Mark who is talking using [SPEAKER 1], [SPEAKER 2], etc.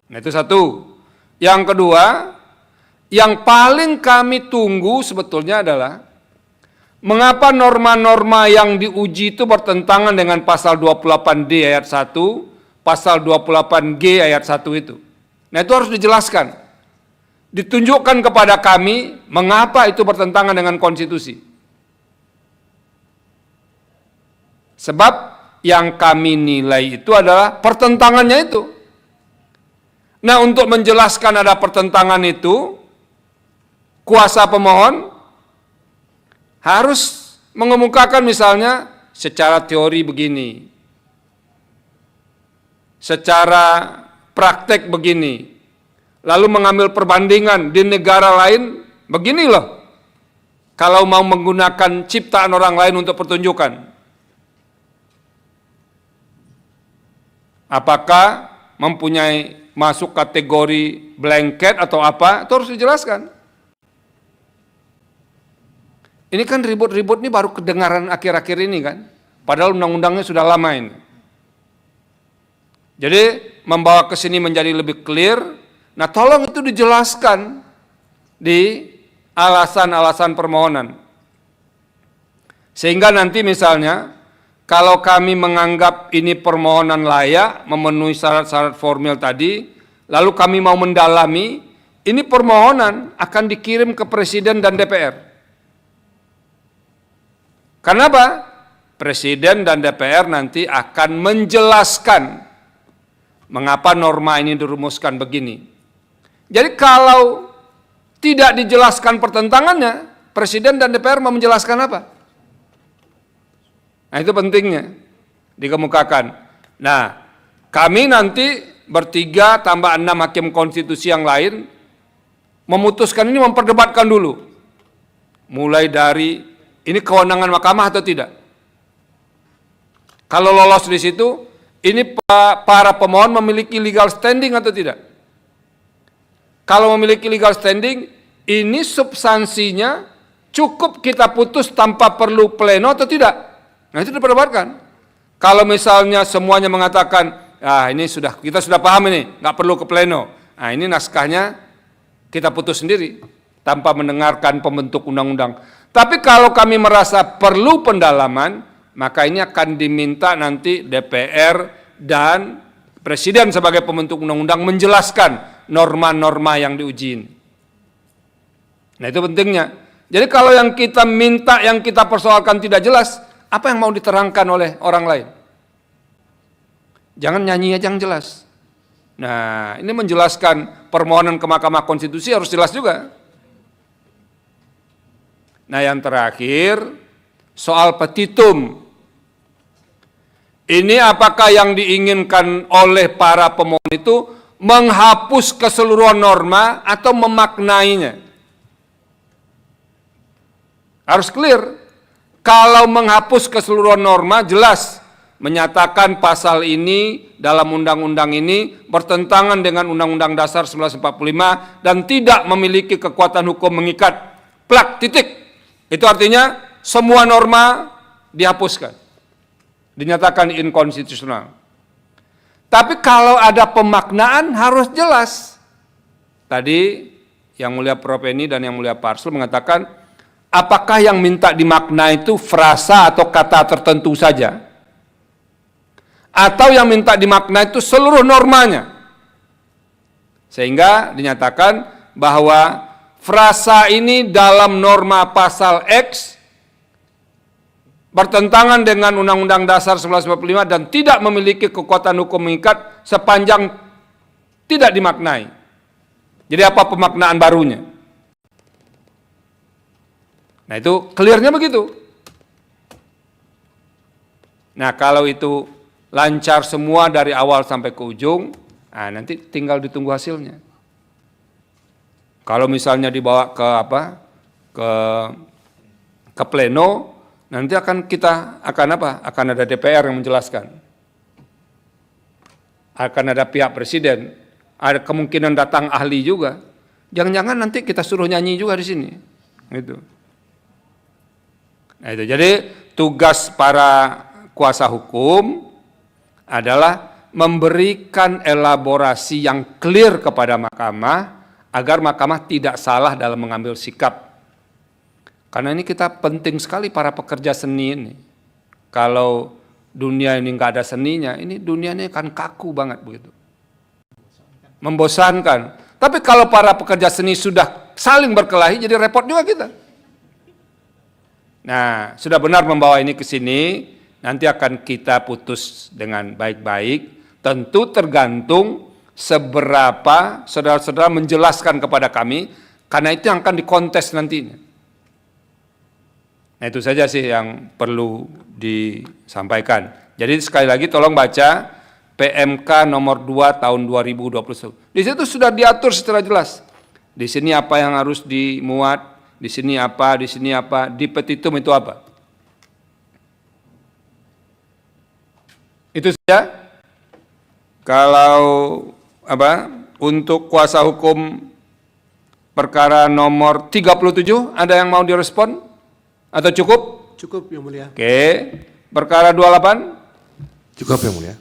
[SPEAKER 1] Nah, itu satu. Yang kedua, yang paling kami tunggu sebetulnya adalah mengapa norma-norma yang diuji itu bertentangan dengan pasal 28D ayat 1, pasal 28G ayat 1 itu. Nah, itu harus dijelaskan. Ditunjukkan kepada kami mengapa itu bertentangan dengan konstitusi. Sebab yang kami nilai itu adalah pertentangannya itu. Nah, untuk menjelaskan ada pertentangan itu, kuasa pemohon harus mengemukakan misalnya secara teori begini, secara praktek begini, lalu mengambil perbandingan di negara lain begini loh, kalau mau menggunakan ciptaan orang lain untuk pertunjukan. Apakah mempunyai masuk kategori blanket atau apa, itu harus dijelaskan. Ini kan ribut-ribut ini baru kedengaran akhir-akhir ini kan, padahal undang-undangnya sudah lama ini. Jadi membawa ke sini menjadi lebih clear. Nah, tolong itu dijelaskan di alasan-alasan permohonan. Sehingga nanti misalnya kalau kami menganggap ini permohonan layak, memenuhi syarat-syarat formil tadi, lalu kami mau mendalami, ini permohonan akan dikirim ke Presiden dan DPR. Kenapa? Presiden dan DPR nanti akan menjelaskan mengapa norma ini dirumuskan begini. Jadi kalau tidak dijelaskan pertentangannya, Presiden dan DPR mau menjelaskan apa? Nah, itu pentingnya dikemukakan. Nah, kami nanti bertiga tambah 6 hakim konstitusi yang lain memutuskan ini, memperdebatkan dulu. Mulai dari ini kewenangan mahkamah atau tidak. Kalau lolos di situ, ini para pemohon memiliki legal standing atau tidak. Kalau memiliki legal standing, ini substansinya cukup kita putus tanpa perlu pleno atau tidak. Nah, itu diperdebatkan. Kalau misalnya semuanya mengatakan, ini kita sudah paham ini, nggak perlu ke pleno. Nah, ini naskahnya kita putus sendiri tanpa mendengarkan pembentuk undang-undang. Tapi kalau kami merasa perlu pendalaman, maka ini akan diminta nanti DPR dan Presiden sebagai pembentuk undang-undang menjelaskan norma-norma yang diuji ini. Nah, itu pentingnya. Jadi kalau yang kita minta, yang kita persoalkan tidak jelas, apa yang mau diterangkan oleh orang lain? Jangan nyanyi aja yang jelas. Nah, ini menjelaskan permohonan ke Mahkamah Konstitusi harus jelas juga. Nah, yang terakhir, soal petitum. Ini apakah yang diinginkan oleh para pemohon itu menghapus keseluruhan norma atau memaknainya? Harus clear. Kalau menghapus keseluruhan norma, jelas menyatakan pasal ini dalam undang-undang ini bertentangan dengan Undang-Undang Dasar 1945 dan tidak memiliki kekuatan hukum mengikat. Plak, titik. Itu artinya semua norma dihapuskan, dinyatakan inkonstitusional. Tapi kalau ada pemaknaan harus jelas. Tadi yang mulia Prof. Eni dan yang mulia Pak Arsul mengatakan, apakah yang minta dimakna itu frasa atau kata tertentu saja? Atau yang minta dimakna itu seluruh normanya? Sehingga dinyatakan bahwa frasa ini dalam norma pasal X bertentangan dengan Undang-Undang Dasar 1945 dan tidak memiliki kekuatan hukum mengikat sepanjang tidak dimaknai. Jadi apa pemaknaan barunya? Nah, itu clearnya begitu. Nah, kalau itu lancar semua dari awal sampai ke ujung, nah nanti tinggal ditunggu hasilnya. Kalau misalnya dibawa ke ke pleno, nanti akan ada DPR yang menjelaskan. Akan ada pihak presiden, ada kemungkinan datang ahli juga. Jangan-jangan nanti kita suruh nyanyi juga di sini. Gitu. Nah, itu jadi tugas para kuasa hukum adalah memberikan elaborasi yang clear kepada mahkamah agar mahkamah tidak salah dalam mengambil sikap. Karena ini kita penting sekali para pekerja seni ini. Kalau dunia ini nggak ada seninya, ini dunia ini kan kaku banget begitu. Membosankan. Tapi kalau para pekerja seni sudah saling berkelahi, jadi repot juga kita. Nah, sudah benar membawa ini ke sini, nanti akan kita putus dengan baik-baik. Tentu tergantung seberapa saudara-saudara menjelaskan kepada kami, karena itu yang akan dikontes nantinya. Nah, itu saja sih yang perlu disampaikan. Jadi sekali lagi tolong baca PMK nomor 2 tahun 2021. Di situ sudah diatur secara jelas. Di sini apa yang harus dimuat, di sini apa, di petitum itu apa. Itu saja. Kalau untuk kuasa hukum perkara nomor 37, ada yang mau direspon? Atau cukup?
[SPEAKER 2] Cukup, Yang Mulia.
[SPEAKER 1] Oke. Perkara 28?
[SPEAKER 2] Cukup, Yang Mulia.